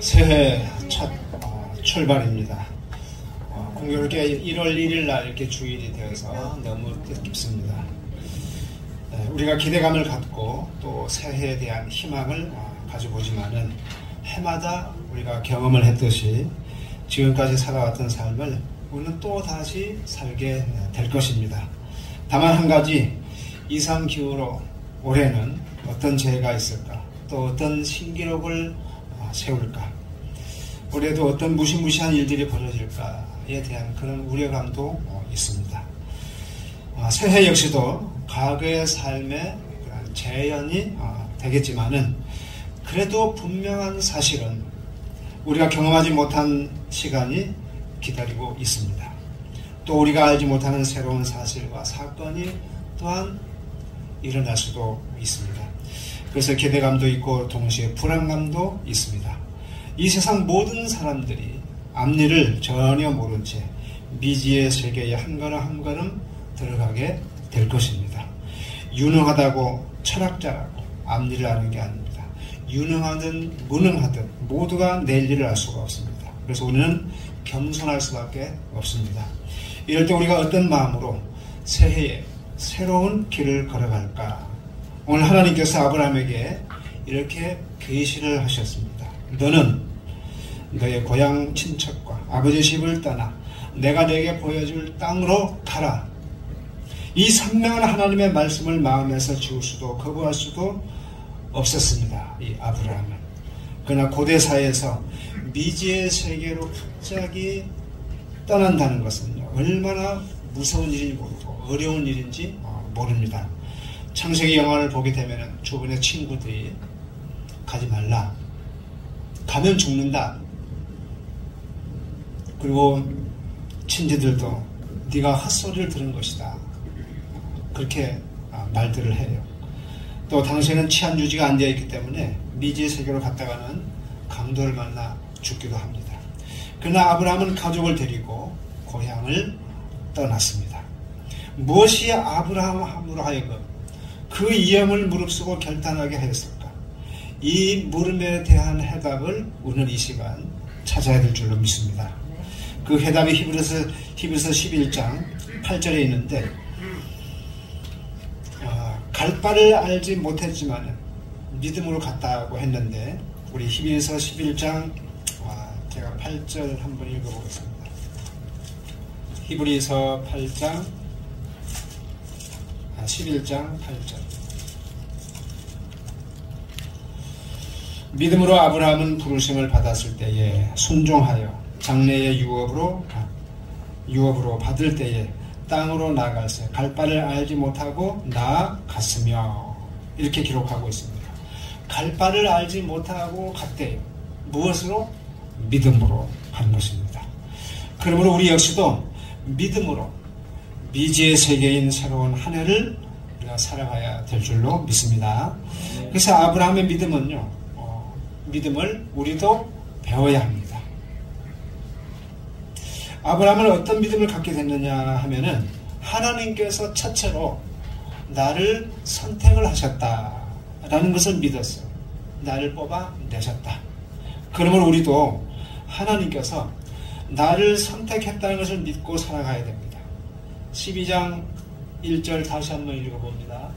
새해 첫 출발입니다. 공교롭게 1월 1일 날 이렇게 주일이 되어서 너무 뜻깊습니다. 우리가 기대감을 갖고 또 새해에 대한 희망을 가져보지만은 해마다 우리가 경험을 했듯이 지금까지 살아왔던 삶을 우리는 또 다시 살게 될 것입니다. 다만 한 가지, 이상기후로 올해는 어떤 재해가 있을까, 또 어떤 신기록을 세울까, 올해도 어떤 무시무시한 일들이 벌어질까에 대한 그런 우려감도 있습니다. 새해 역시도 과거의 삶의 재현이 되겠지만은 그래도 분명한 사실은 우리가 경험하지 못한 시간이 기다리고 있습니다. 또 우리가 알지 못하는 새로운 사실과 사건이 또한 일어날 수도 있습니다. 그래서 기대감도 있고 동시에 불안감도 있습니다. 이 세상 모든 사람들이 앞일을 전혀 모른 채 미지의 세계에 한 걸음 한 걸음 들어가게 될 것입니다. 유능하다고 철학자라고 앞일을 아는 게 아닙니다. 유능하든 무능하든 모두가 내일 일을 알 수가 없습니다. 그래서 우리는 겸손할 수밖에 없습니다. 이럴 때 우리가 어떤 마음으로 새해에 새로운 길을 걸어갈까? 오늘 하나님께서 아브라함에게 이렇게 계시를 하셨습니다. 너는 너의 고향 친척과 아버지 집을 떠나 내가 내게 보여줄 땅으로 가라. 이 선명한 하나님의 말씀을 마음에서 지울 수도 거부할 수도 없었습니다. 이 아브라함은. 그러나 고대사회에서 미지의 세계로 갑자기 떠난다는 것은 얼마나 무서운 일인지 모르고 어려운 일인지 모릅니다. 창세기 영화를 보게 되면 주변의 친구들이 가지 말라, 가면 죽는다, 그리고 친지들도 네가 헛소리를 들은 것이다, 그렇게 말들을 해요. 또 당시에는 치안 유지가 안 되어 있기 때문에 미지의 세계로 갔다가는 강도를 만나 죽기도 합니다. 그러나 아브라함은 가족을 데리고 고향을 떠났습니다. 무엇이 아브라함으로 하여금 그 위험을 무릅쓰고 결단하게 하였을까? 이 물음에 대한 해답을 우리는 이 시간 찾아야 될 줄로 믿습니다. 그 해답이 히브리서 11장 8절에 있는데, 갈 바를 알지 못했지만 믿음으로 갔다고 했는데, 우리 히브리서 11장 제가 8절 한번 읽어보겠습니다. 히브리서 11장 8절. 믿음으로 아브라함은 부르심을 받았을 때에 순종하여 장래의 유업으로 받을 때에 땅으로 나아갈새 갈 바를 알지 못하고 나아갔으며, 이렇게 기록하고 있습니다. 갈 바를 알지 못하고 갔대요. 무엇으로? 믿음으로 간 것입니다. 그러므로 우리 역시도 믿음으로 미지의 세계인 새로운 한 해를 우리가 살아가야 될 줄로 믿습니다. 그래서 아브라함의 믿음은요, 믿음을 우리도 배워야 합니다. 아브라함은 어떤 믿음을 갖게 됐느냐 하면은 하나님께서 첫째로 나를 선택을 하셨다라는 것을 믿었어요. 나를 뽑아 내셨다. 그러므로 우리도 하나님께서 나를 선택했다는 것을 믿고 살아가야 됩니다. 12장 1절 다시 한번 읽어봅니다.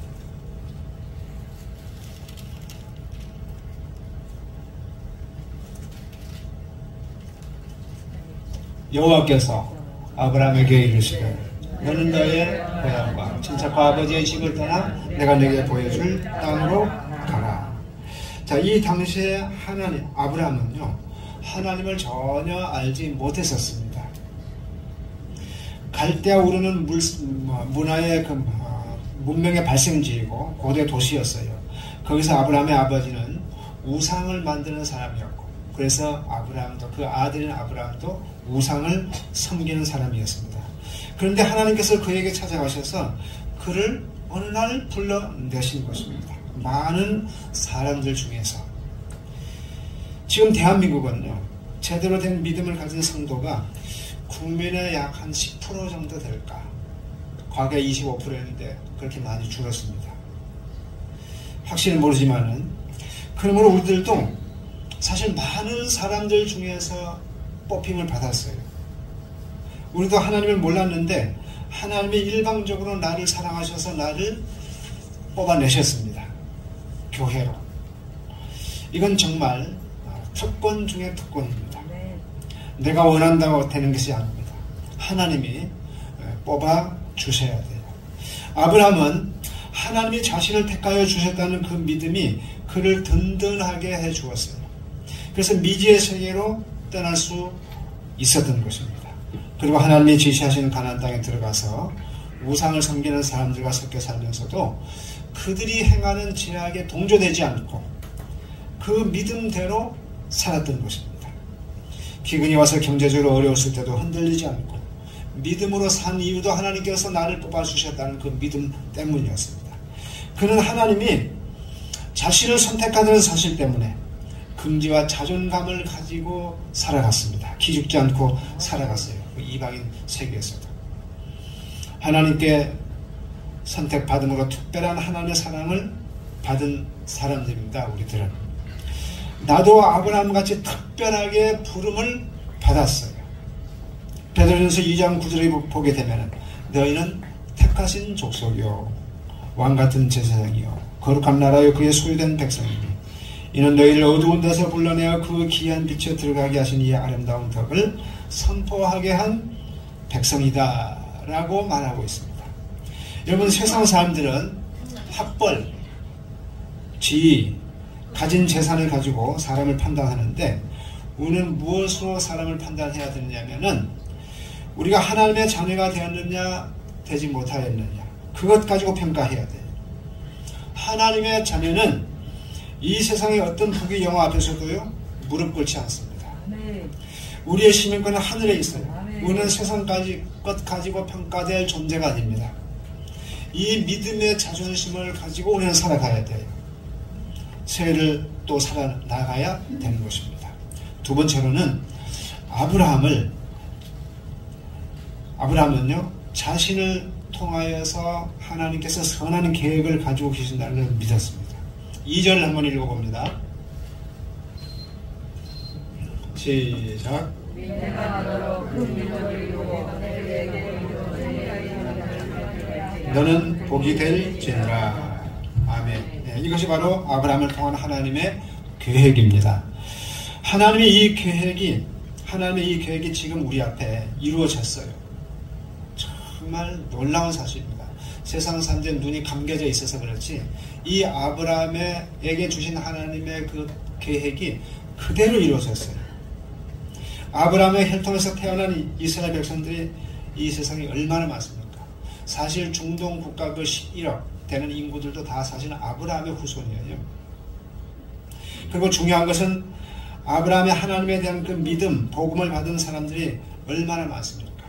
여호와께서 아브라함에게 이르시되 너는 너의 고향과 친척과 아버지의 집을 떠나 내가 네게 보여줄 땅으로 가라. 자, 이 당시에 아브라함은요, 하나님을 전혀 알지 못했었습니다. 갈대아 우르는 문화의 문명의 발생지이고 고대 도시였어요. 거기서 아브라함의 아버지는 우상을 만드는 사람이었고, 그래서 아브라함도, 그 아들인 아브라함도 우상을 섬기는 사람이었습니다. 그런데 하나님께서 그에게 찾아가셔서 그를 어느 날 불러내신 것입니다. 많은 사람들 중에서. 지금 대한민국은요, 제대로 된 믿음을 가진 성도가 국민의 약 한 10% 정도 될까? 과거에 25%였는데 그렇게 많이 줄었습니다. 확실히 모르지만은, 그러므로 우리들도 사실 많은 사람들 중에서 뽑힘을 받았어요. 우리도 하나님을 몰랐는데 하나님이 일방적으로 나를 사랑하셔서 나를 뽑아내셨습니다. 교회로. 이건 정말 특권 중에 특권입니다. 내가 원한다고 되는 것이 아닙니다. 하나님이 뽑아 주셔야 돼요. 아브라함은 하나님이 자신을 택하여 주셨다는 그 믿음이 그를 든든하게 해 주었어요. 그래서 미지의 세계로 떠날 수 있었던 것입니다. 그리고 하나님이 지시하시는 가나안 땅에 들어가서 우상을 섬기는 사람들과 섞여 살면서도 그들이 행하는 죄악에 동조되지 않고 그 믿음대로 살았던 것입니다. 기근이 와서 경제적으로 어려웠을 때도 흔들리지 않고 믿음으로 산 이유도 하나님께서 나를 뽑아주셨다는 그 믿음 때문이었습니다. 그는 하나님이 자신을 선택하는 사실 때문에 긍지와 자존감을 가지고 살아갔습니다. 기죽지 않고 살아갔어요. 그 이방인 세계에서도. 하나님께 선택받음으로 특별한 하나님의 사랑을 받은 사람들입니다. 우리들은. 나도 아브라함같이 특별하게 부름을 받았어요. 베드로전서 2장 9절에 보게 되면 너희는 택하신 족속이요 왕같은 제사장이요 거룩한 나라요 그의 소유된 백성이니 이는 너희를 어두운 데서 불러내어 그 귀한 빛에 들어가게 하신 이 아름다운 덕을 선포하게 한 백성이다 라고 말하고 있습니다. 여러분, 세상 사람들은 학벌, 지위, 가진 재산을 가지고 사람을 판단하는데 우리는 무엇으로 사람을 판단해야 되느냐면은 우리가 하나님의 자녀가 되었느냐 되지 못하였느냐 그것 가지고 평가해야 돼요. 하나님의 자녀는 이 세상의 어떤 부귀 영화 앞에서도요 무릎 꿇지 않습니다. 우리의 시민권은 하늘에 있어요. 우리는 세상까지 것 가지고 평가될 존재가 아닙니다. 이 믿음의 자존심을 가지고 우리는 살아가야 돼요. 새해를 또 살아나가야 되는 것입니다. 두 번째로는 아브라함은요 자신을 통하여서 하나님께서 선한 계획을 가지고 계신다는 걸 믿었습니다. 2절을 한번 읽어봅니다. 시작. 너는 복이 될지니라. 아멘. 네, 이것이 바로 아브라함을 통한 하나님의 계획입니다. 하나님의 이 계획이 지금 우리 앞에 이루어졌어요. 정말 놀라운 사실입니다. 세상 사람들의 눈이 감겨져 있어서 그렇지 이 아브라함에게 주신 하나님의 그 계획이 그대로 이루어졌어요. 아브라함의 혈통에서 태어난 이스라엘 백성들이 이 세상에 얼마나 많습니까? 사실 중동 국가 그 11억 되는 인구들도 다 사실은 아브라함의 후손이에요. 그리고 중요한 것은 아브라함의 하나님에 대한 그 믿음, 복음을 받은 사람들이 얼마나 많습니까?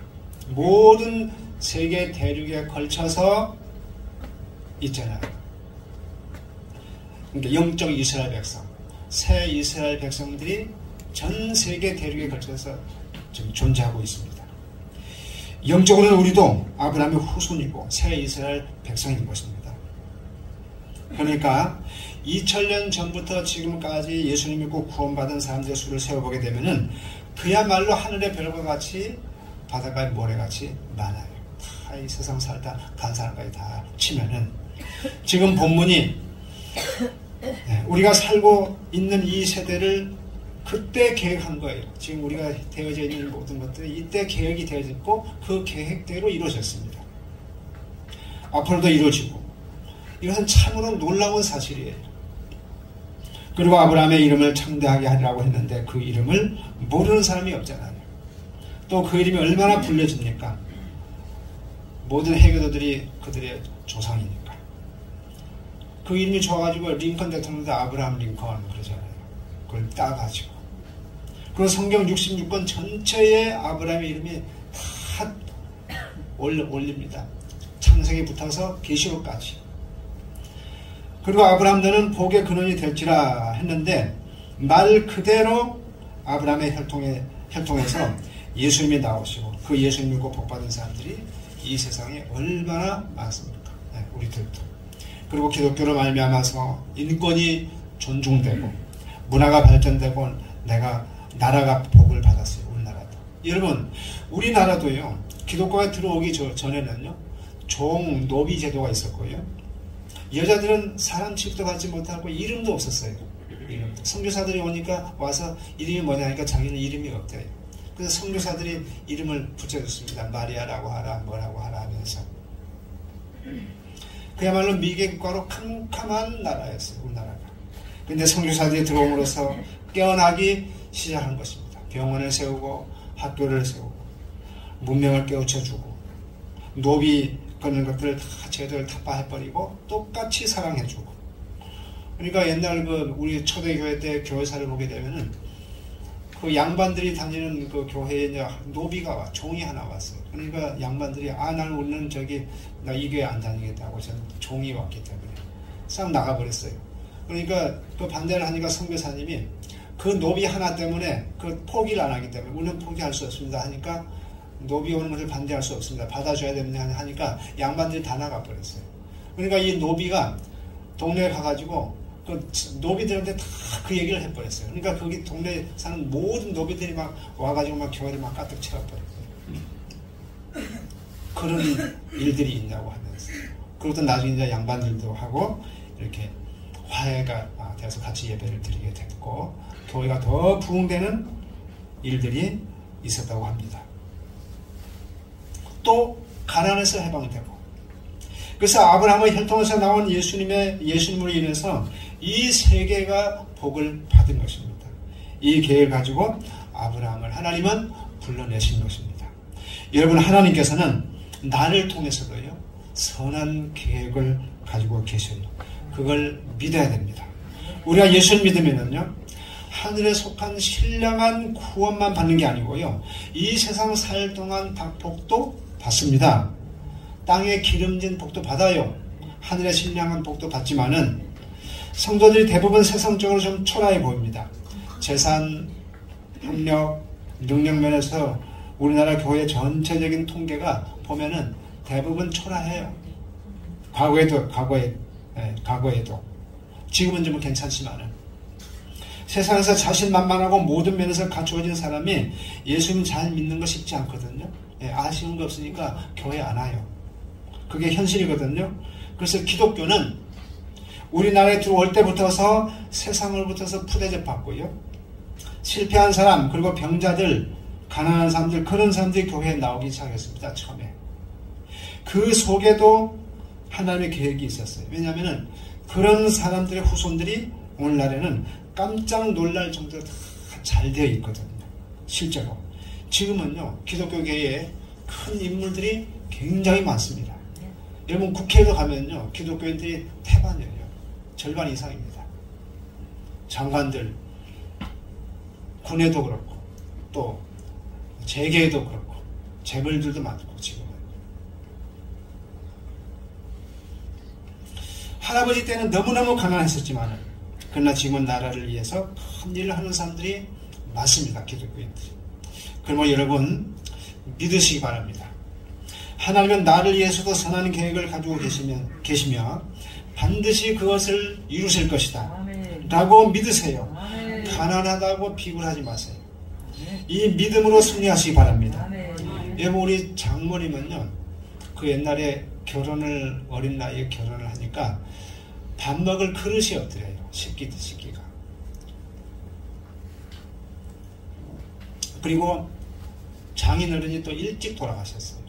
모든 세계 대륙에 걸쳐서 있잖아요. 그러니까 영적 이스라엘 백성, 새 이스라엘 백성들이 전 세계 대륙에 걸쳐서 지금 존재하고 있습니다. 영적으로는 우리도 아브라함의 후손이고 새 이스라엘 백성인 것입니다. 그러니까 2000년 전부터 지금까지 예수님 믿고 구원받은 사람들의 수를 세워보게 되면은 그야말로 하늘의 별과 같이 바닷가의 모래같이 많아요. 다 이 세상 살다 간 사람까지 다 치면은 지금 본문이 우리가 살고 있는 이 세대를 그때 계획한 거예요. 지금 우리가 되어져 있는 모든 것들이 이때 계획이 되어졌고 그 계획대로 이루어졌습니다. 앞으로도 이루어지고 이것은 참으로 놀라운 사실이에요. 그리고 아브라함의 이름을 창대하게 하리라고 했는데 그 이름을 모르는 사람이 없잖아요. 또 그 이름이 얼마나 불려집니까? 모든 해교도들이 그들의 조상이니까. 그 이름이 좋아가지고 링컨 대통령도 아브라함 링컨 그러잖아요. 그걸 따가지고. 그리고 성경 66권 전체에 아브라함의 이름이 다 올립니다. 창세기 붙어서 계시록까지. 그리고 아브라함 너는 복의 근원이 될지라 했는데 말 그대로 아브라함의 혈통에서 예수님이 나오시고 그 예수님 믿고 복받은 사람들이 이 세상에 얼마나 많습니까? 네, 우리들도. 그리고 기독교로 말미암아서 인권이 존중되고 문화가 발전되고 나라가 복을 받았어요. 우리나라도. 여러분, 우리나라도요, 기독교가 들어오기 전에는요, 노비 제도가 있었고요. 여자들은 사람 취급도 받지 못하고 이름도 없었어요. 선교사들이 오니까 와서 이름이 뭐냐 하니까 자기는 이름이 없대요. 그래서 선교사들이 이름을 붙여줬습니다. 마리아라고 하라, 뭐라고 하라 하면서. 그야말로 미개국가로 캄캄한 나라였어요. 우리나라가. 근데 선교사들이 들어옴으로써 깨어나기 시작한 것입니다. 병원을 세우고 학교를 세우고 문명을 깨우쳐주고 노비 그런 것들을 다 제도를 타파해버리고 똑같이 사랑해주고. 그러니까 옛날 우리 초대교회 때 교회사를 보게 되면은 그 양반들이 다니는 그 교회에 이제 노비가 종이 하나 왔어요. 그러니까 양반들이 나는 우리는 나 이 교회 안 다니겠다고 저는 종이 왔기 때문에 싹 나가버렸어요. 그러니까 그 반대를 하니까 선교사님이 그 노비 하나 때문에 그 포기를 안 하기 때문에 우리는 포기할 수 없습니다 하니까 노비 오는 것을 반대할 수 없습니다. 받아줘야 됩니다 하니까 양반들이 다 나가버렸어요. 그러니까 이 노비가 동네에 가가지고 그 노비들한테 다 그 얘기를 해버렸어요. 그러니까 거기 동네에 사는 모든 노비들이 막 와가지고 막 교회를 막 가득 채워버렸어요. 그런 일들이 있냐고 하면서. 그리고 또 나중에 이제 양반들도 하고 이렇게 화해가 돼서 같이 예배를 드리게 됐고 교회가 더 부흥되는 일들이 있었다고 합니다. 또 가난에서 해방되고. 그래서 아브라함의 혈통에서 나온 예수님으로 인해서 이 세계가 복을 받은 것입니다. 이 계획을 가지고 아브라함을 하나님은 불러내신 것입니다. 여러분, 하나님께서는 나를 통해서도요 선한 계획을 가지고 계셔요. 그걸 믿어야 됩니다. 우리가 예수를 믿으면은요 하늘에 속한 신령한 구원만 받는 게 아니고요 이 세상 살 동안 복도 받습니다. 땅에 기름진 복도 받아요. 하늘의 신령한 복도 받지만은 성도들이 대부분 세상적으로 좀 초라해 보입니다. 재산, 학력, 능력 면에서 우리나라 교회 전체적인 통계가 보면은 대부분 초라해요. 과거에도 지금은 좀 괜찮지만은 세상에서 자신만만하고 모든 면에서 갖추어진 사람이 예수님 잘 믿는 거 쉽지 않거든요. 아쉬운 거 없으니까 교회 안 와요. 그게 현실이거든요. 그래서 기독교는 우리나라에 들어올 때부터서 세상으로부터서 푸대접 받고요. 실패한 사람, 그리고 병자들, 가난한 사람들, 그런 사람들이 교회에 나오기 시작했습니다. 처음에. 그 속에도 하나님의 계획이 있었어요. 왜냐하면 그런 사람들의 후손들이 오늘날에는 깜짝 놀랄 정도로 다 잘 되어 있거든요. 실제로. 지금은요, 기독교계에 큰 인물들이 굉장히 많습니다. 여러분, 국회에도 가면요, 기독교인들이 태반이에요. 절반 이상입니다. 장관들, 군에도 그렇고, 또, 재계에도 그렇고, 재벌들도 많고, 지금은. 할아버지 때는 너무너무 가난했었지만, 그러나 지금은 나라를 위해서 큰 일을 하는 사람들이 많습니다. 기독교인들이. 그러면 여러분, 믿으시기 바랍니다. 하나님은 나를 위해서도 선한 계획을 가지고 계시며 반드시 그것을 이루실 것이다. 아멘. 라고 믿으세요. 아멘. 가난하다고 비굴하지 마세요. 아멘. 이 믿음으로 승리하시기 바랍니다. 여러분, 우리 장모님은요, 그 옛날에 어린 나이에 결혼을 하니까 밥 먹을 그릇이 없더래요. 식기가. 그리고 장인어른이 또 일찍 돌아가셨어요.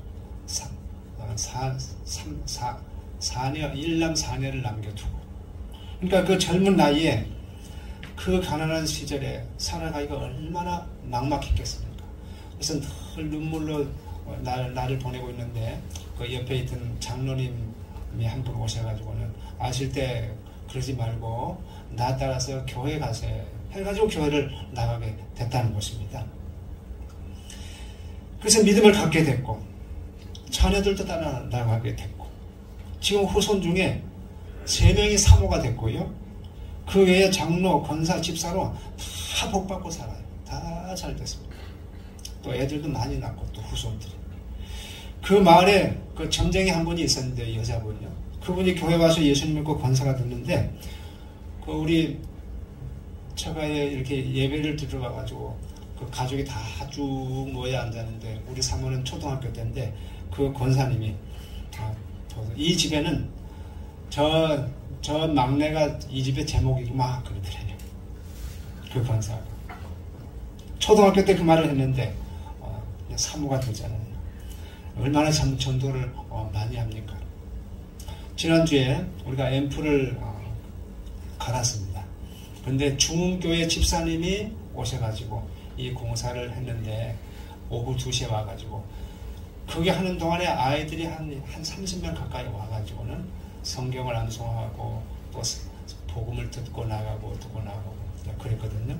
1남 4녀를 남겨두고. 그러니까 그 젊은 나이에 그 가난한 시절에 살아가기가 얼마나 막막했겠습니까? 그래서 늘 눈물로 나를 보내고 있는데 그 옆에 있던 장로님이 한 분 오셔가지고는 아실 때 그러지 말고 나 따라서 교회 가세요. 해가지고 교회를 나가게 됐다는 것입니다. 그래서 믿음을 갖게 됐고 자녀들도 따라 나가게 됐고 지금 후손 중에 3명이 사모가 됐고요. 그 외에 장로, 권사, 집사로 다 복받고 살아요. 다 잘 됐습니다. 또 애들도 많이 낳고 또 후손들이. 그 마을에 그 점쟁이 한 분이 있었는데 여자분이요. 그분이 교회 와서 예수님 믿고 권사가 됐는데 그 우리 처가에 이렇게 예배를 들어가가지고 그 가족이 다 쭉 모여 앉았는데 우리 사모는 초등학교 때인데 그 권사님이 이 집에는 저 막내가 이 집의 제목이고 막 그러더래요. 그 권사가 초등학교 때 그 말을 했는데 사모가 되잖아요. 얼마나 참 전도를 많이 합니까? 지난주에 우리가 앰프를 갈았습니다. 그런데 중흥교회 집사님이 오셔가지고 이 공사를 했는데 오후 2시에 와가지고 그게 하는 동안에 아이들이 한 30명 가까이 와가지고는 성경을 암송하고 또 복음을 듣고 나가고 그랬거든요.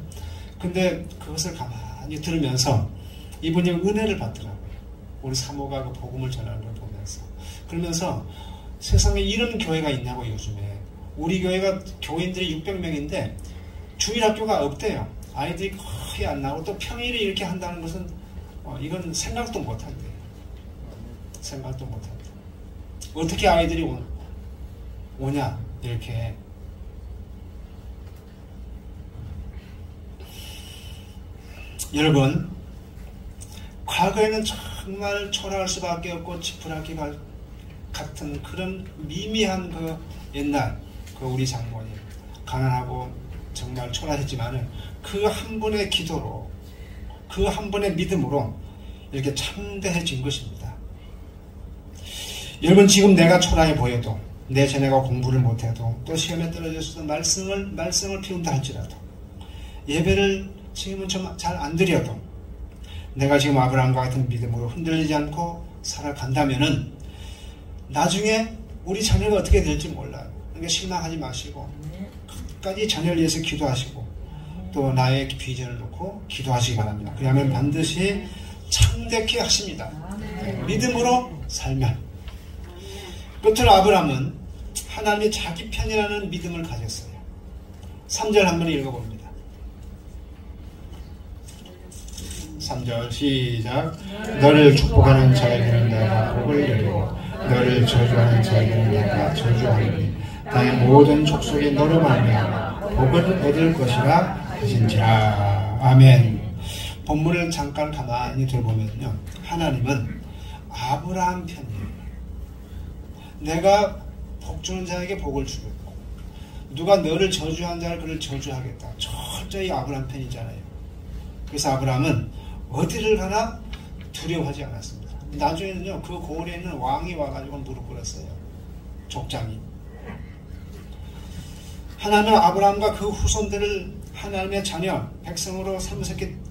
근데 그것을 가만히 들으면서 이분이 은혜를 받더라고요. 우리 사모가 그 복음을 전하는 걸 보면서. 그러면서 세상에 이런 교회가 있냐고 요즘에. 우리 교회가 교인들이 600명인데 주일학교가 없대요. 아이들이 거의 안 나오고 또 평일에 이렇게 한다는 것은 이건 생각도 못한대요. 생각도 못한대요. 어떻게 아이들이 오냐 이렇게. 여러분, 과거에는 정말 초라할 수밖에 없고 지푸라기 같은 그런 미미한 그 옛날 그 우리 장모님 가난하고 정말 초라했지만은 그 한 분의 기도로 그 한 분의 믿음으로 이렇게 참대해진 것입니다. 여러분, 지금 내가 초라해 보여도 내 자녀가 공부를 못해도 또 시험에 떨어졌어도 말썽을 피운다 할지라도 예배를 지금은 좀 잘 안 드려도 내가 지금 아브라함과 같은 믿음으로 흔들리지 않고 살아간다면은 나중에 우리 자녀가 어떻게 될지 몰라요. 그러니까 실망하지 마시고 끝까지 자녀를 위해서 기도하시고 또 나의 비전을 놓고 기도하시기 바랍니다. 그러면 반드시 참되게 하십니다. 믿음으로 살면. 끝으로 아브라함은 하나님이 자기 편이라는 믿음을 가졌어요. 3절 한번 읽어봅니다. 3절 시작. 너를 축복하는 자에게는 내가 복을 내리고 너를 저주하는 자에게는 내가 저주하리니 땅의 모든 족속이 너로 말미암아 복을 얻을 것이라 하신지라. 아멘. 본문을 잠깐 가만히 들어보면요, 하나님은 아브라함 편이에요. 내가 복 주는 자에게 복을 주겠고 누가 너를 저주한 자를 그를 저주하겠다. 철저히 아브라함 편이잖아요. 그래서 아브라함은 어디를 가나 두려워하지 않았습니다. 나중에는요, 그 고을에 있는 왕이 와가지고 무릎 꿇었어요. 족장이. 하나님은 아브라함과 그 후손들을 하나님의 자녀, 백성으로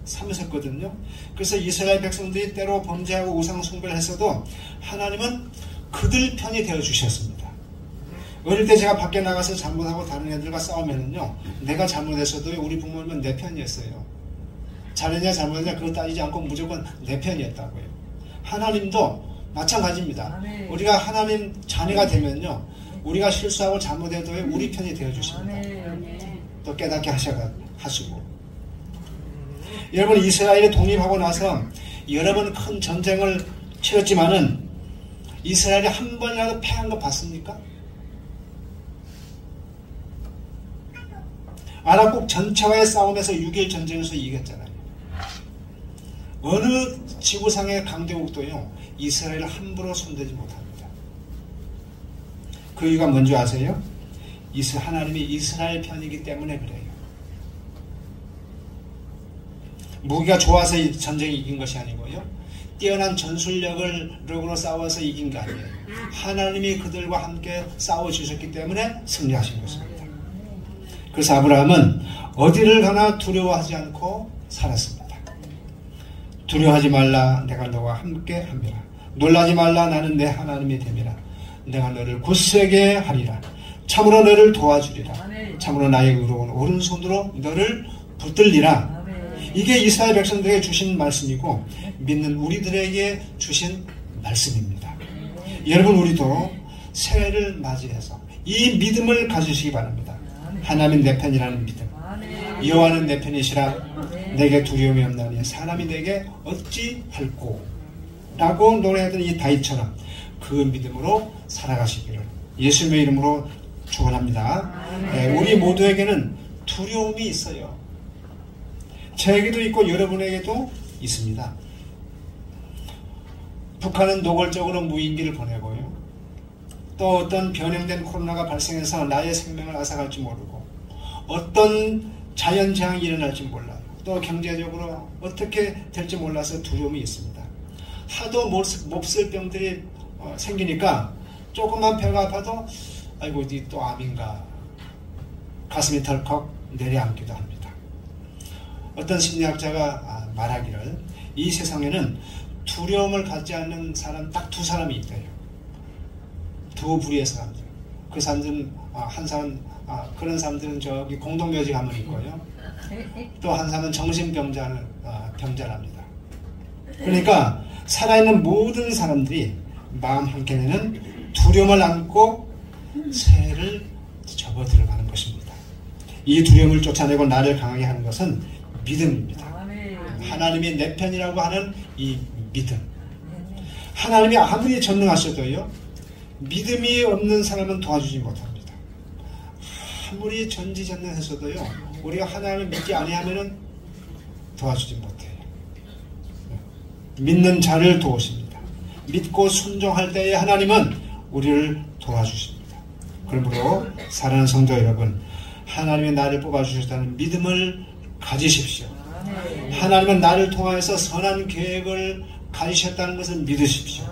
삼으셨거든요. 그래서 이스라엘 백성들이 때로 범죄하고 우상 숭배를 했어도 하나님은 그들 편이 되어주셨습니다. 어릴 때 제가 밖에 나가서 잘못하고 다른 애들과 싸우면은요, 내가 잘못했어도 우리 부모님은 내 편이었어요. 잘했냐 잘못했냐 그거 따지지 않고 무조건 내 편이었다고요. 하나님도 마찬가지입니다. 우리가 하나님 자녀가 되면요, 우리가 실수하고 잘못해도 우리 편이 되어주십니다. 또 깨닫게 하시고. 여러분, 이스라엘이 독립하고 나서 여러 번 큰 전쟁을 치렀지만은 이스라엘이 한 번이라도 패한 거 봤습니까? 아랍국 전체와의 싸움에서 6.1 전쟁에서 이겼잖아요. 어느 지구상의 강대국도요, 이스라엘을 함부로 손대지 못합니다. 그 이유가 뭔지 아세요? 하나님이 이스라엘 편이기 때문에 그래요. 무기가 좋아서 이 전쟁이 이긴 것이 아니고요, 뛰어난 전술력으로 싸워서 이긴 게 아니에요. 하나님이 그들과 함께 싸워주셨기 때문에 승리하신 것입니다. 그래서 아브라함은 어디를 가나 두려워하지 않고 살았습니다. 두려워하지 말라, 내가 너와 함께 함이라. 놀라지 말라, 나는 내 하나님이 됨이라. 내가 너를 굳세게 하리라. 참으로 너를 도와주리라. 참으로 나의 의로운 오른손으로 너를 붙들리라. 이게 이스라엘 백성들에게 주신 말씀이고 믿는 우리들에게 주신 말씀입니다. 여러분, 우리도 새해를 맞이해서 이 믿음을 가지시기 바랍니다. 하나님은 내 편이라는 믿음. 여호와는 내 편이시라. 내게 두려움이 없나니 사람이 내게 어찌할꼬 라고 노래하던 이 다윗처럼 그 믿음으로 살아가시기를 예수님의 이름으로 축원합니다. 우리 모두에게는 두려움이 있어요. 저에게도 있고 여러분에게도 있습니다. 북한은 노골적으로 무인기를 보내고요. 또 어떤 변형된 코로나가 발생해서 나의 생명을 앗아갈지 모르고 어떤 자연재앙이 일어날지 몰라요. 또 경제적으로 어떻게 될지 몰라서 두려움이 있습니다. 하도 몹쓸 병들이 생기니까 조금만 배가 아파도 아이고 어디 또 암인가 가슴이 덜컥 내려앉기도 합니다. 어떤 심리학자가 말하기를 이 세상에는 두려움을 갖지 않는 사람 딱 두 사람이 있대요. 두 부류의 사람들. 그 사람들은 그런 사람들은 저기 공동묘지 가면 있고요. 또 한 사람은 병자랍니다. 그러니까 살아있는 모든 사람들이 마음 한켠에는 두려움을 안고 새해를 접어 들어가는 것입니다. 이 두려움을 쫓아내고 나를 강하게 하는 것은 믿음입니다. 하나님이 내 편이라고 하는 이 믿음. 하나님이 아무리 전능하셔도요, 믿음이 없는 사람은 도와주지 못합니다. 아무리 전지전능해서도요, 우리가 하나님을 믿지 아니하면은 도와주지 못해요. 믿는 자를 도우십니다. 믿고 순종할 때에 하나님은 우리를 도와주십니다. 그러므로 사랑하는 성도 여러분, 하나님이 나를 뽑아주셨다는 믿음을 가지십시오. 하나님은 나를 통하여서 선한 계획을 가지셨다는 것을 믿으십시오.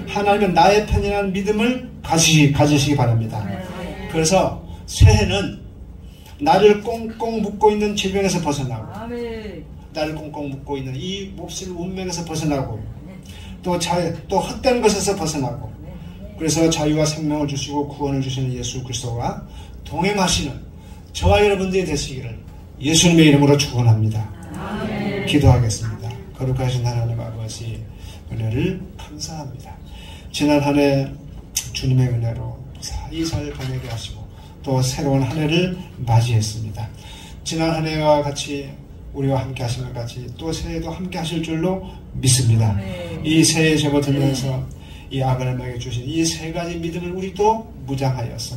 하나님은 나의 편이라는 믿음을 가지시기 바랍니다. 그래서 새해는 나를 꽁꽁 묶고 있는 질병에서 벗어나고 나를 꽁꽁 묶고 있는 이 몹쓸 운명에서 벗어나고 또 헛된 것에서 벗어나고 그래서 자유와 생명을 주시고 구원을 주시는 예수 그리스도와 동행하시는 저와 여러분들이 되시기를 예수님의 이름으로 축원합니다. 기도하겠습니다. 거룩하신 하나님 아버지 은혜를 감사합니다. 지난 한 해 주님의 은혜로 무사히 잘 보내게 하시고 또 새로운 한 해를 맞이했습니다. 지난 한 해와 같이 우리와 함께 하신 것 같이 또 새해도 함께 하실 줄로 믿습니다. 이 새해 접어들면서 이 아브라함에게 주신 이 세 가지 믿음을 우리도 무장하여서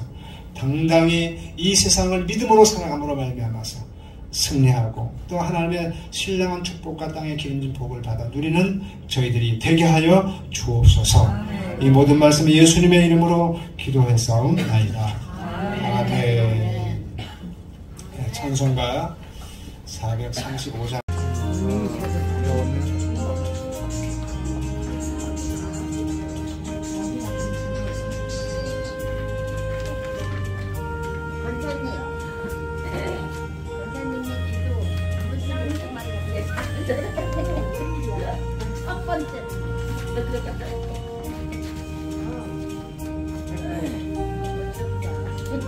당당히 이 세상을 믿음으로 살아감으로 말미암아서 승리하고 또 하나님의 신령한 축복과 땅에 기름진 복을 받아 누리는 저희들이 되게 하여 주옵소서. 이 모든 말씀 예수님의 이름으로 기도했사옵나이다. 아멘. 찬송가 435장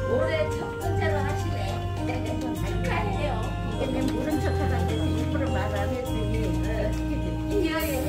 올해 첫 번째로 하시네. 축하해요. 근데 모른 척 하다가 일부러 말 안 했더니 이해야 해.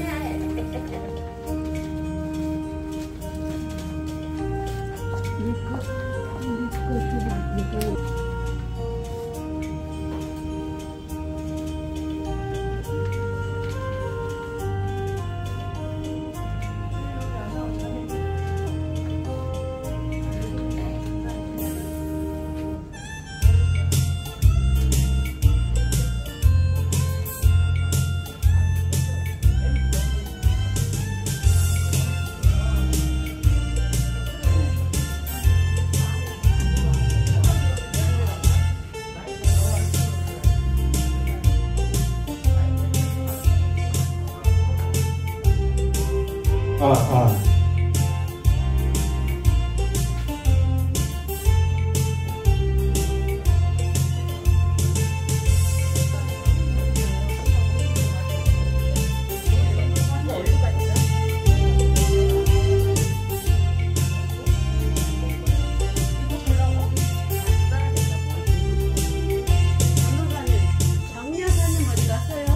장녀사님 어디 갔어요?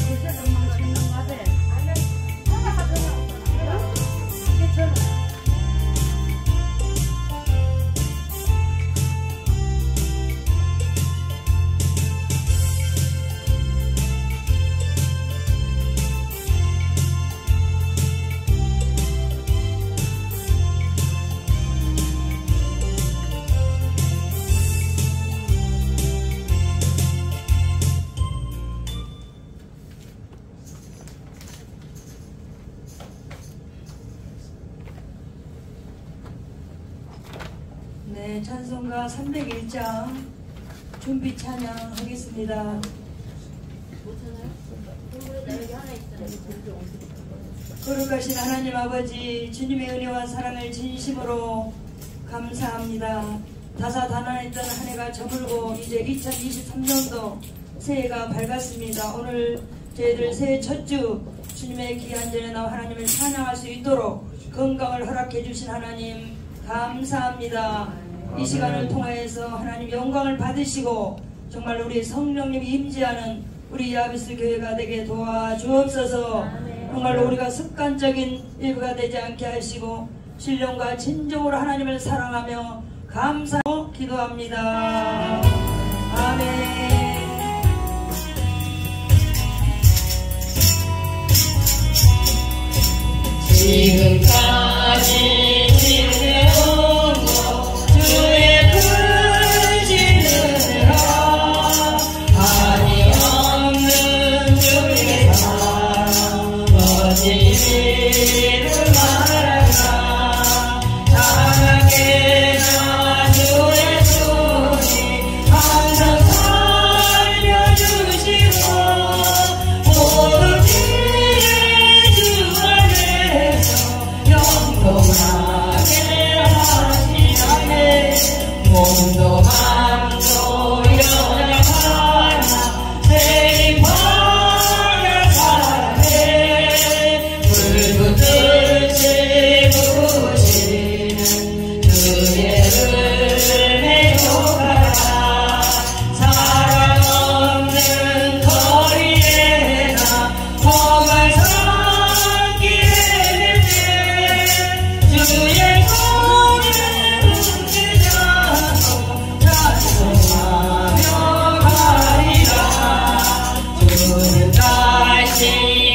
글쎄 정말 찾는 거 같아. 찬송가 301장 준비 찬양하겠습니다. 거룩하신 하나님 아버지, 주님의 은혜와 사랑을 진심으로 감사합니다. 다사다난했던 한 해가 저물고 이제 2023년도 새해가 밝았습니다. 오늘 저희들 새해 첫 주 주님의 귀한 전에 나와 하나님을 찬양할 수 있도록 건강을 허락해 주신 하나님 감사합니다. 이 시간을 통하여서 하나님 영광을 받으시고 정말 우리 성령님이 임재하는 우리 야비스 교회가 되게 도와주옵소서. 정말로 우리가 습관적인 일부가 되지 않게 하시고 신령과 진정으로 하나님을 사랑하며 감사하고 기도합니다. 아멘. 지금까지 지내온 것 주의 크신 은혜라 한이 없는 주의 사랑 거짓 일을 말하라 자랑게나 주의 손이 항상 살려주시고 모든 일에 주 안에서 영원하게 하시나네 몸도 맘도 연약하나 세임하여 살아내 불붙듯이 부으시는 주의 은혜 효과라 사랑 없는 거리에나 험한 산길에 주의 손을 흔들자고 찬송하며 가리라 주는 다시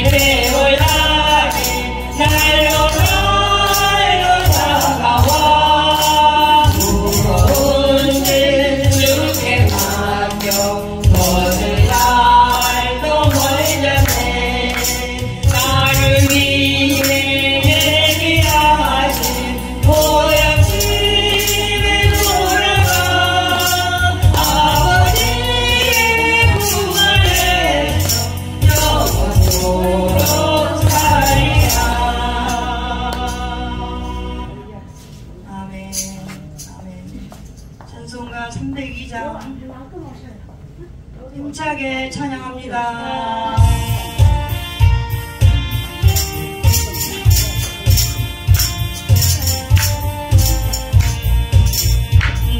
배워야지 날로 다가와 무거운 짐 주께 맡겨 모든 날도 멀렸네 나를 위해 예비하신 고향 집에 돌아가 아버지의 품 안에서 영원토록 살리라. 아멘. 아멘. 찬송가 302장 힘차게 찬양합니다.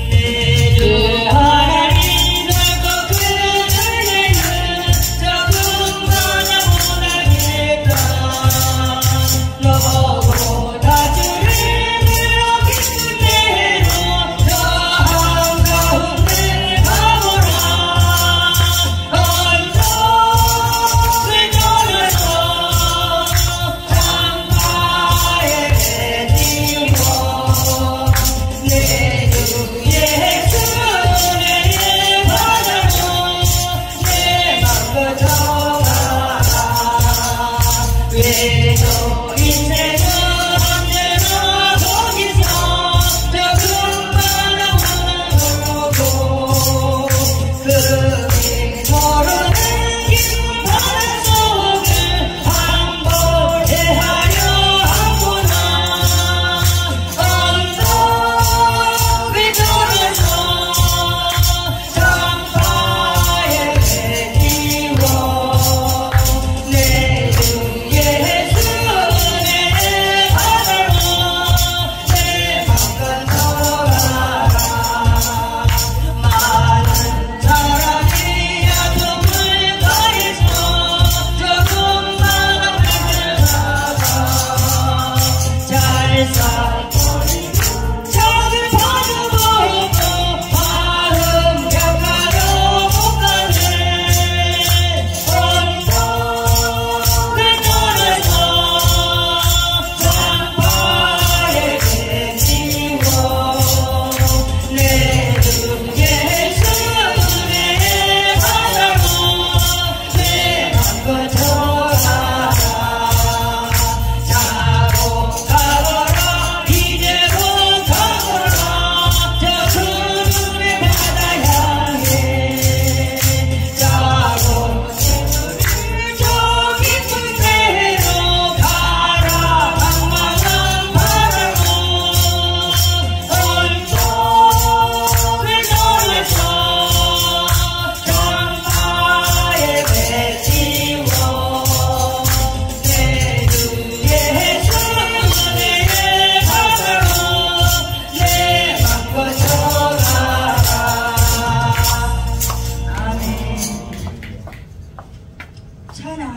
내 주 하나님 넓고 큰 은혜는 적응하나 못하겠다 너보다 주를 불러 깊은 데로 저 한가운데 가보라 언덕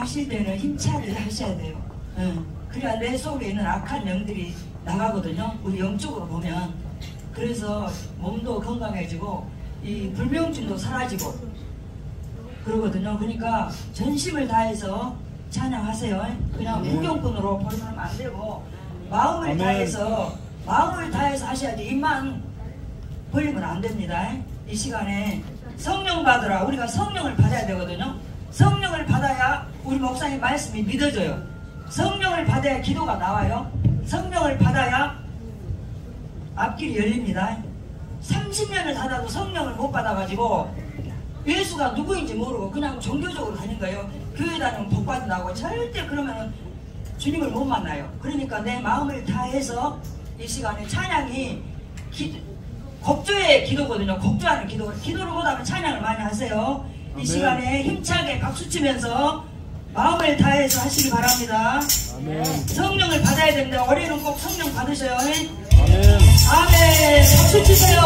하실 때는 힘차게 하셔야 돼요. 그래야 내 속에 있는 악한 영들이 나가거든요. 우리 영적으로 보면. 그래서 몸도 건강해지고 이 불면증도 사라지고 그러거든요. 그러니까 전심을 다해서 찬양하세요. 그냥 무경꾼으로 벌면 안 되고 마음을 다해서 하셔야지. 입만 벌리면 안 됩니다. 이 시간에 성령 받으라. 우리가 성령을 받아야 되거든요. 성령을 받아야 우리 목사님 말씀이 믿어져요. 성령을 받아야 기도가 나와요. 성령을 받아야 앞길이 열립니다. 30년을 살아도 성령을 못 받아가지고 예수가 누구인지 모르고 그냥 종교적으로 다닌 거예요. 교회 다니면 복 받는다고. 절대 그러면 주님을 못 만나요. 그러니까 내 마음을 다해서 이 시간에 찬양이 곡조의 기도거든요. 곡조하는 기도. 기도를 못하면 찬양을 많이 하세요. 이 시간에 힘차게 박수치면서 마음을 다해서 하시기 바랍니다. 아멘. 성령을 받아야 됩니다. 올해는 꼭 성령 받으셔요. 아멘. 아멘. 박수치세요.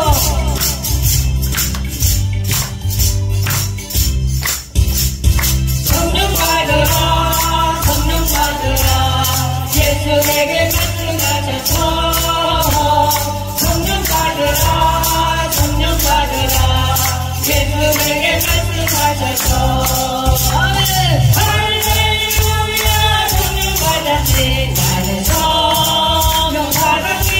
성령 받으라 성령 받으라 예수에게 말씀하셔서 성령 받으라 성령 받으라 예수에게 말씀하셔서 할렐루야 성령 받았네 나는 성령 받았네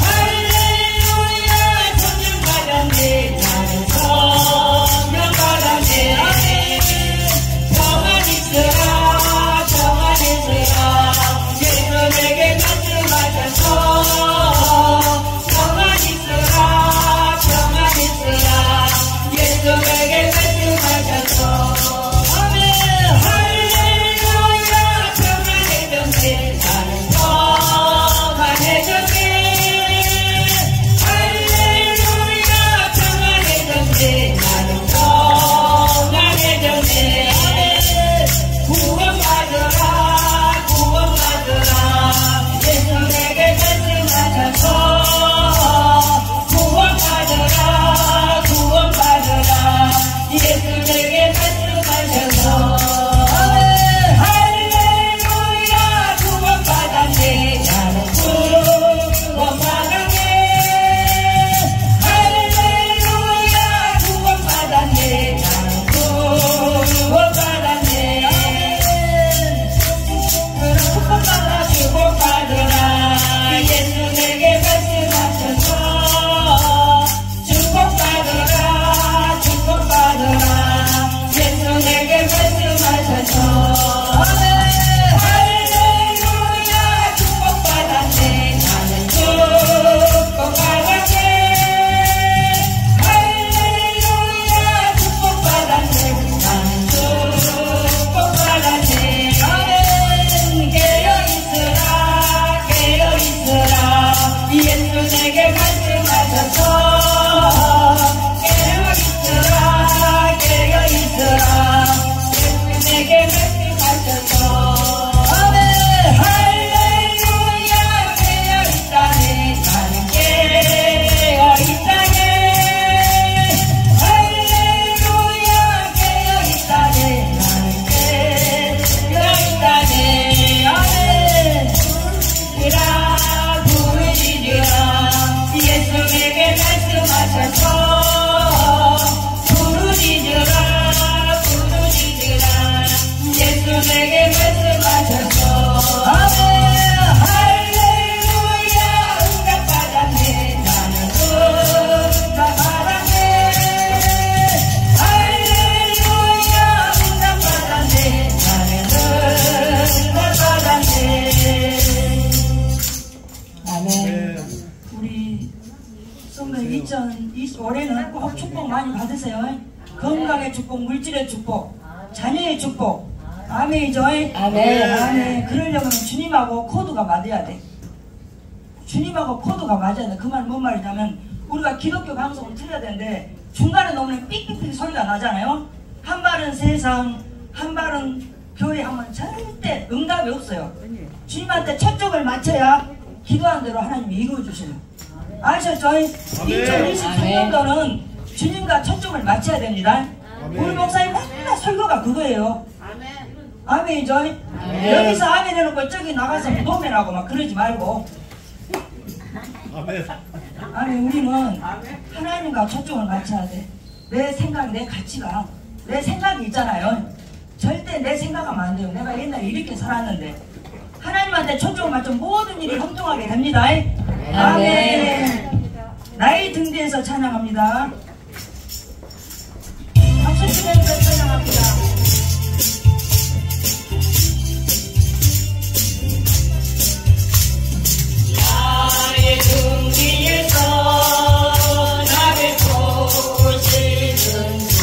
할렐루야 성령 받았네 나는 성령 받았네 평안 있으라 평안 있으라 예수에게 말씀하셔서 평안 있으라 평안 있으라 예수에게 말씀하셔서 아멘 할렐루야 평안해졌네 나는 평안해졌네 할렐루야 평안해졌네 나는 평안해졌네 구원받으라 구원받으라 예수에게 말씀하셔서 구원받으라 구원받으라 예수에게 말씀하셔서 할렐루야 구원받았네 나는 구원받았네 할렐루야 구원받았네 나는 구원받았네 축복받아 축복받으라 예수에게 말씀하셔서 축복받으라 축복받으라 예수에게 말씀하셔서 할렐루야 축복받았네 나는 축복받았네 할렐루야 축복받았네 나는 축복받았네 아멘 깨어있으라 깨어있으라 예수에게 말씀하셔서 깨어있으라 깨어있으라 예수에게 말씀하셔서 아멘 할렐루야 깨어있다네 나는 깨어있다네 할렐루야 깨어있다네 나는 깨어있다네 아멘 부르짖으라 예수에게 말씀하셔서 부르짖으라 부르짖으라 예수에게 말씀하셔서 아멘 할렐루야 응답받았네 나는 응답받았네 할렐루야 응답받았네 나는 응답받았네 아멘. 우리 성도님 2020 올해는 꼭 축복 많이 받으세요. 건강의 축복, 물질의 축복, 자녀의 축복. 아멘이죠? 아멘. 아멘. 그러려면 주님하고 코드가 맞아야 돼. 주님하고 코드가 맞아야 돼. 그 말은 뭔 말이냐면 우리가 기독교 방송을 들어야 되는데 중간에 넣으면 삑삑삑 소리가 나잖아요. 한 발은 세상, 한 발은 교회 하면 절대 응답이 없어요. 주님한테 초점을 맞춰야 기도한 대로 하나님이 이루어주세요. 아셨죠? 2023년도는 주님과 초점을 맞춰야 됩니다. 우리 목사님 맨날 설교가 그거예요. 아멘이죠? 여기서 아멘 해놓고 저기 나가서 무도면하고 막 그러지 말고. 아니 우리는 하나님과 초점을 맞춰야 돼. 내 생각, 내 가치가, 내 생각이 있잖아요. 절대 내 생각하면 안 돼요. 내가 옛날에 이렇게 살았는데 하나님한테 초점을 맞추면 모든 일이 형통하게 됩니다. 아멘. 나의 등 뒤에서 찬양합니다. 박수 치면서 찬양합니다. 나의 등 뒤에서 나를 보시는 분,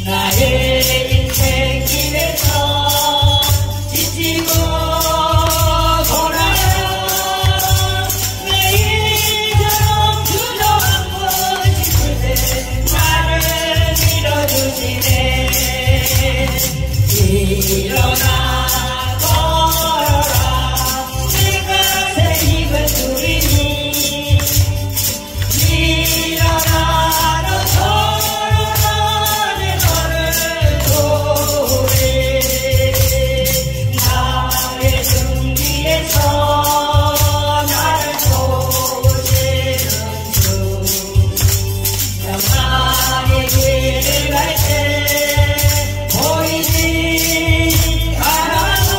나의 인생 길에서 지치고 돌아요. 매일처럼 주저앉고 싶을 때 나를 밀어주시네. 일어나 걸어라. 내가 새 힘을 누리니 일어나 너 걸어라. 내 너를 도우리. 나의 등 뒤에서 나를 보시는 주, 나의 길을 갈 때 보이지 않아도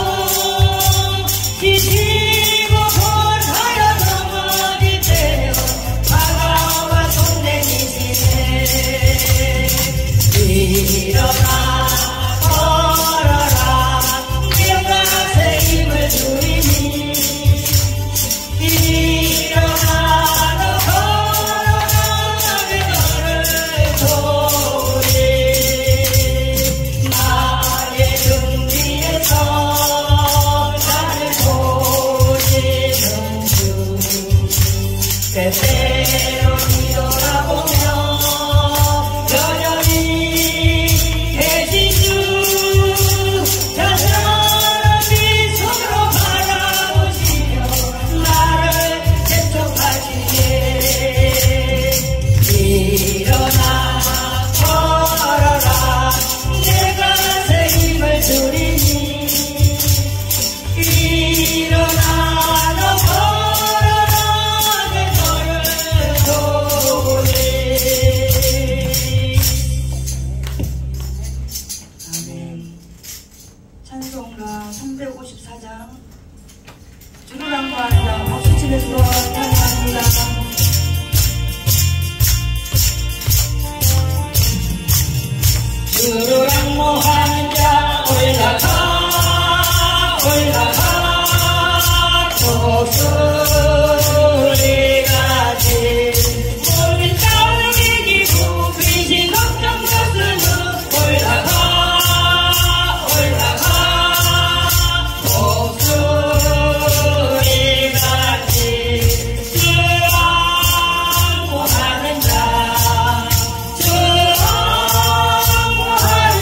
지치고 돌아여 넘어질 때요 다가와 손 내미시네. 일어나 걸어라. 내가 새 힘을 누리니 일어나 너 걸어라. 내 너를 도우리. 나의 등 뒤에서 나를 보시는 주, 때때로 뒤돌아보며 여전히 계신 주, 자상한 미소로 바라보시며 나를 재촉하시네. 일어나 걸어라. 내가 새 힘을 누리니 일어나 너 걸어라. 내 너를 도우리. 아멘. 찬송가 354장 주를 안고하자 박수 치면서 찬양합니다. 주를 악모하는 자 올라가 올라가 독수리같이 모든 땅을 이기고 귀신 걱정 벗으며 올라가 올라가 독수리같이 주 악모하는 자 주 악모하는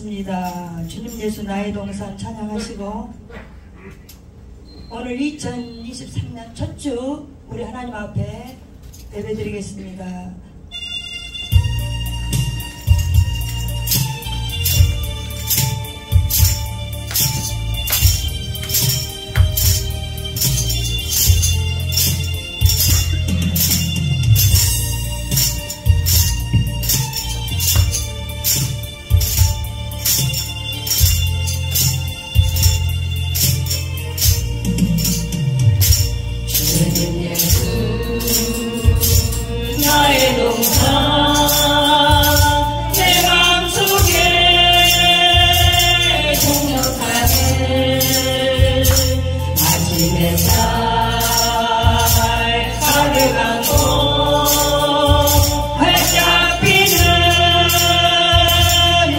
드리겠습니다. 주님 예수 나의 동산 찬양하시고 오늘 2023년 첫 주 우리 하나님 앞에 예배 드리겠습니다. 나의 동산 내 맘속에 공격하네 아침 햇살 가득한 곳 활짝 피는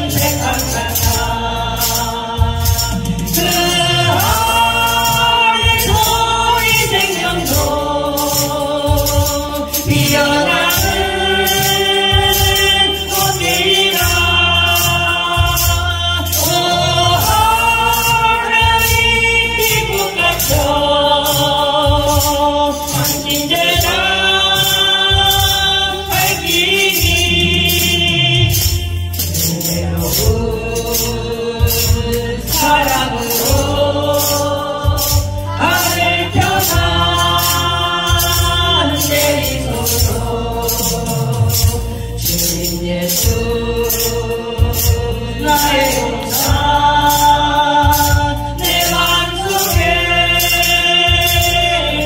백합 같아 그 안에서 이 생명도 피어나는 꽃들이라 오 하나님 기쁨 같아 헌신제단 밝히니 은혜로운 사랑으로 하늘 펴나 내리소서 주님 예수 나의 동산 내 맘속에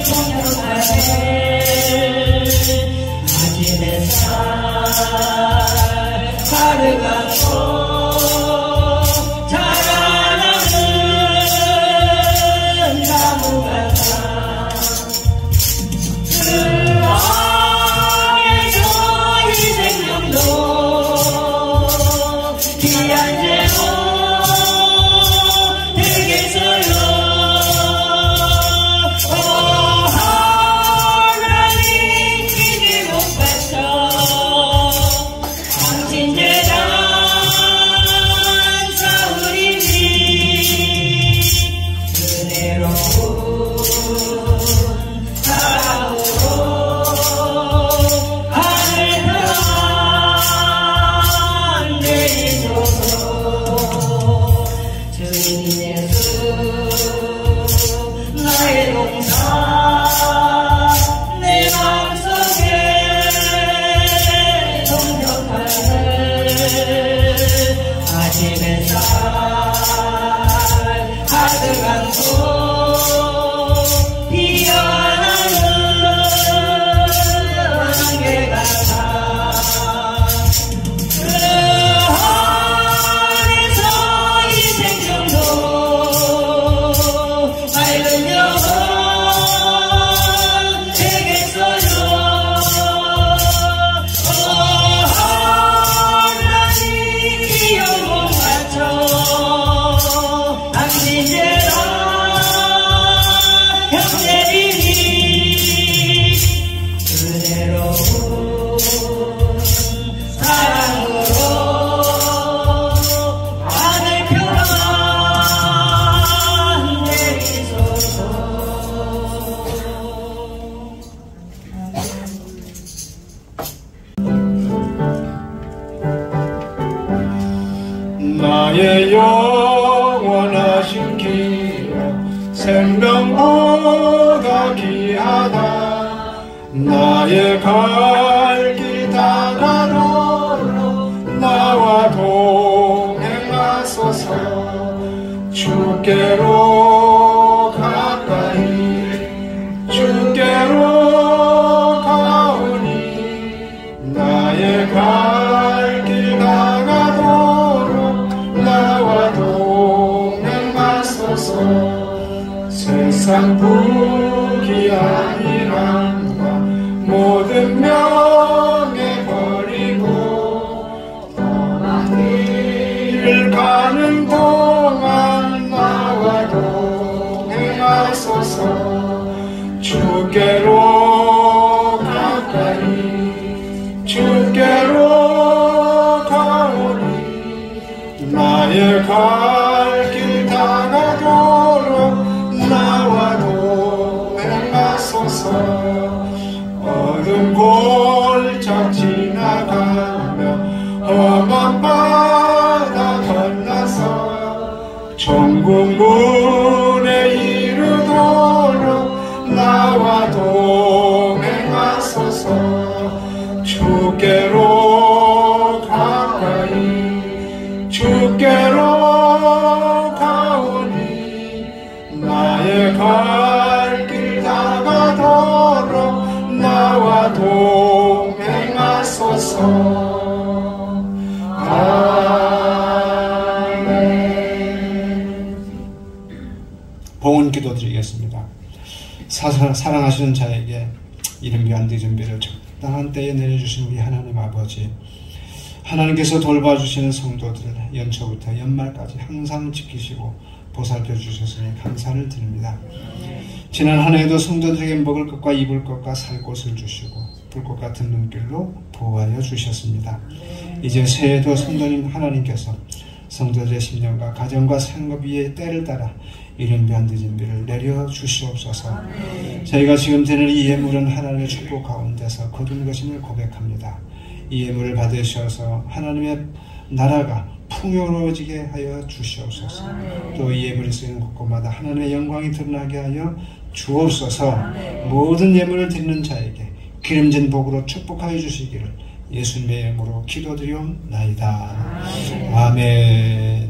공격하네 아침 햇살 가득한 곳 자라나는 나무 같아 그 안에서 이 생명도 귀한 제목 되겠어요 오 하나님 기대 못 받쳐 헌신제단 사우리니 은혜로운 사랑으로 하늘 펴 내리소서 주님 예수 나의 동산 내 맘속에 동역하네 아침 햇살 가득한 곳 피어나는 안개 같아 그 안에서 이 생명도 맑은 영혼 되겠어요 오 하나님 이 영혼 바쳐 당신제라 형제들이 은혜로운 사랑으로 하늘 펴나 내리소서 나의 영원하신 기록 생명보다 귀하다 나의 갈 길 다가도록 나와 동행하소서 주께로 가까이 주께로 가오니 나의 갈 길 다가도록 나와 동행하소서 세상 부귀한 일함과 모든 명예 버리고 떠난 길을 가는 동안 나와 동행하소서 주께로 가까이 주께로 가오니 나의 나의 갈 길 다가도록 나와 동행하소서. 어둠 골짝 지나가며 험한 바다 건너서 천국 문에 이르도록 나와 동행하소서. 주께로 가까이 주께로 가오니 나의 갈 길 다가도록 나와 동행하소서. 아멘. 봉헌 기도드리겠습니다. 사랑하시는 자에게 이른 귀한 늦은비를 적당한 때에 내려주신 우리 하나님 아버지, 하나님께서 돌봐주시는 성도들을 연초부터 연말까지 항상 지키시고 보살펴 주셨으니 감사를 드립니다. 지난 한 해에도 성도들에게 먹을 것과 입을 것과 살 곳을 주시고 불꽃 같은 눈길로 보호하여 주셨습니다. 이제 새해도 성도님 하나님께서 성도들의 심령과 가정과 생업 위에 때를 따라 이른 귀한 늦은 비를 내려 주시옵소서. 저희가 지금 드리는 이 예물은 하나님의 축복 가운데서 거둔 것임을 고백합니다. 이 예물을 받으셔서 하나님의 나라가 풍요로워지게 하여 주시옵소서. 또 이 예물이 쓰이는 곳곳마다 하나님의 영광이 드러나게 하여 주옵소서. 모든 예물을 드리는 자에게 기름진 복으로 축복하여 주시기를 예수님의 이름으로 기도드리옵나이다. 아멘.